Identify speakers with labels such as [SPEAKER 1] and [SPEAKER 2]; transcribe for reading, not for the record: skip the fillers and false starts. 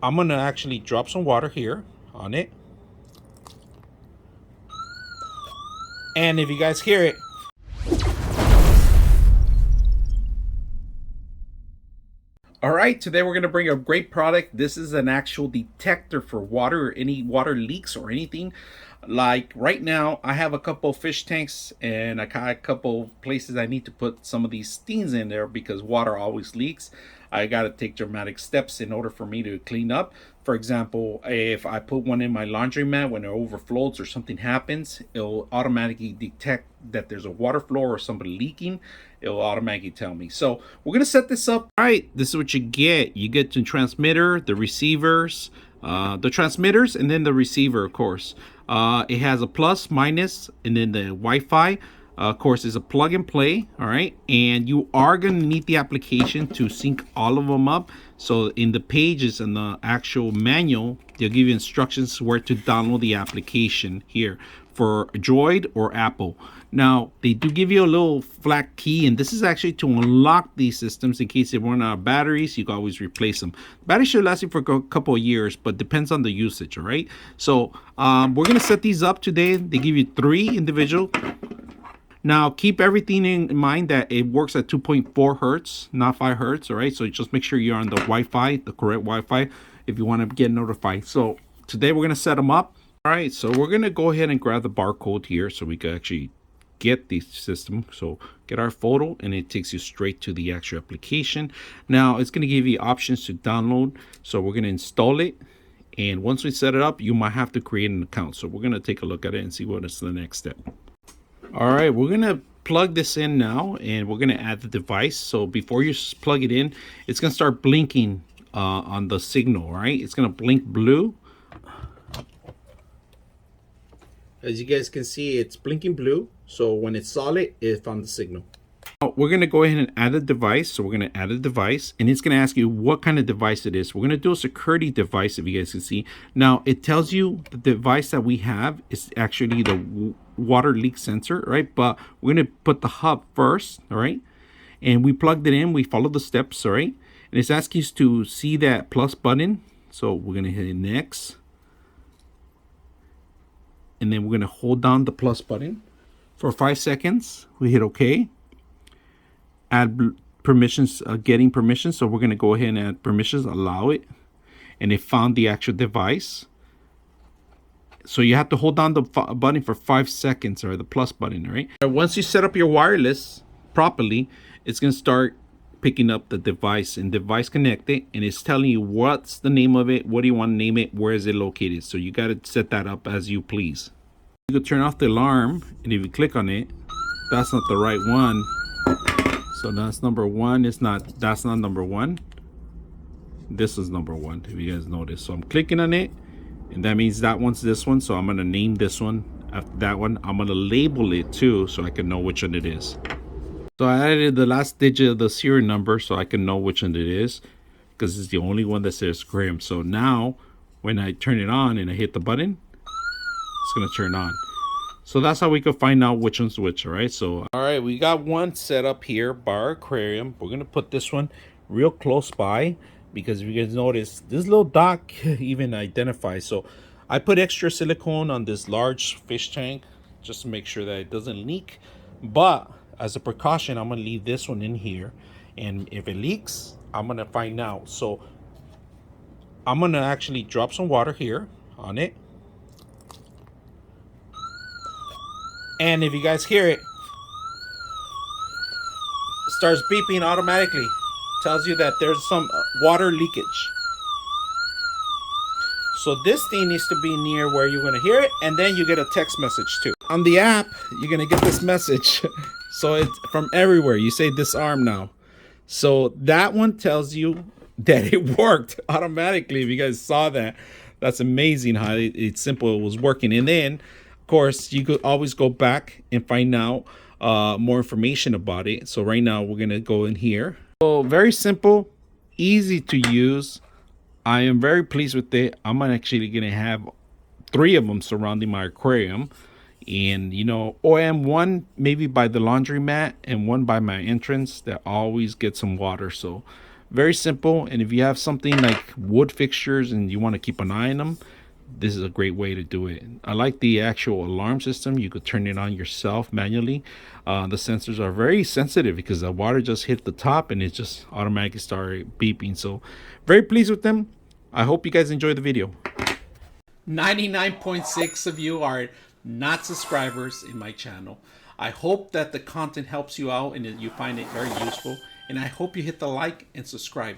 [SPEAKER 1] I'm gonna actually drop some water here on it. And if you guys hear it, all right, today we're going to bring a great product. This is an actual detector for water or any water leaks or anything. Like right now, I have a couple fish tanks and I got a couple places I need to put some of these things in there because water always leaks. I got to take dramatic steps in order for me to clean up. For example, if I put one in my laundromat when it overflows or something happens, it'll automatically detect that there's a water flow or somebody leaking. It'll automatically tell me. So we're gonna set this up. All right, this is what you get. You get the transmitter, the receivers, the transmitters, and then the receiver, of course. It has a plus, minus, and then the Wi-Fi. Of course, it's a plug and play, all right? And you are going to need the application to sync all of them up. So in the pages and the actual manual, they'll give you instructions where to download the application here for Droid or Apple. Now, they do give you a little flat key, and this is actually to unlock these systems in case they run out of batteries. You can always replace them. Battery should last you for a couple of years, but depends on the usage, all right? So we're going to set these up today. They give you 3 individual. Now, keep everything in mind that it works at 2.4 hertz, not 5 hertz, all right? So just make sure you're on the Wi-Fi, the correct Wi-Fi, if you want to get notified. So today we're going to set them up. All right, so we're going to go ahead and grab the barcode here so we can actually get the system. So get our photo and it takes you straight to the actual application. Now, it's going to give you options to download. So we're going to install it. And once we set it up, you might have to create an account. So we're going to take a look at it and see what is the next step. All right, we're gonna plug this in now and we're gonna add the device. So before you plug it in, it's gonna start blinking on the signal. All right, it's gonna blink blue. As you guys can see, it's blinking blue. So when it's solid, it's on the signal. Now we're gonna go ahead and add a device. So we're gonna add a device and it's gonna ask you what kind of device it is. We're gonna do a security device, if you guys can see. Now it tells you the device that we have is actually the water leak sensor, right? But we're gonna put the hub first, all right? And we plugged it in, we followed the steps, all right? And it's asking us to see that plus button. So we're gonna hit next. And then we're gonna hold down the plus button for 5 seconds. We hit okay. Add permissions, getting permissions. So we're gonna go ahead and add permissions, allow it. And it found the actual device. So you have to hold down the button for 5 seconds, or the plus button, right? Once you set up your wireless properly, it's going to start picking up the device and device connected, and it's telling you what's the name of it, what do you want to name it, where is it located. So you got to set that up as you please. You can turn off the alarm, and if you click on it, that's not the right one. So that's number 1. That's not number 1. This is number 1, if you guys notice. So I'm clicking on it. And that means that one's this one. So I'm going to name this one after that one. I'm going to label it too so I can know which one it is. So I added the last digit of the serial number so I can know which one it is, because it's the only one that says Graham. So now when I turn it on and I hit the button, it's going to turn on. So that's how we can find out which one's which. All right. So, all right, we got one set up here by our aquarium. We're going to put this one real close by, because if you guys notice, this little dock even identifies. So I put extra silicone on this large fish tank just to make sure that it doesn't leak. But as a precaution, I'm gonna leave this one in here. And if it leaks, I'm gonna find out. So I'm gonna actually drop some water here on it. And if you guys hear it, it starts beeping automatically. Tells you that there's some water leakage. So this thing needs to be near where you're going to hear it, and then you get a text message too. On the app, you're going to get this message. So it's from everywhere. You say disarm now. So that one tells you that it worked automatically. If you guys saw that, that's amazing how it's simple. It was working. And then, of course, you could always go back and find out more information about it. So right now we're going to go in here. So very simple, easy to use. I am very pleased with it. I'm actually going to have 3 of them surrounding my aquarium. And, you know, one maybe by the laundromat and one by my entrance that always gets some water. So Very simple. And if you have something like wood fixtures and you want to keep an eye on them, this is a great way to do it. I like the actual alarm system. You could turn it on yourself manually. The sensors are very sensitive because the water just hit the top and it just automatically started beeping. So very pleased with them. I hope you guys enjoy the video. 99.6 of you are not subscribers in my channel. I hope that the content helps you out and that you find it very useful. And I hope you hit the like and subscribe.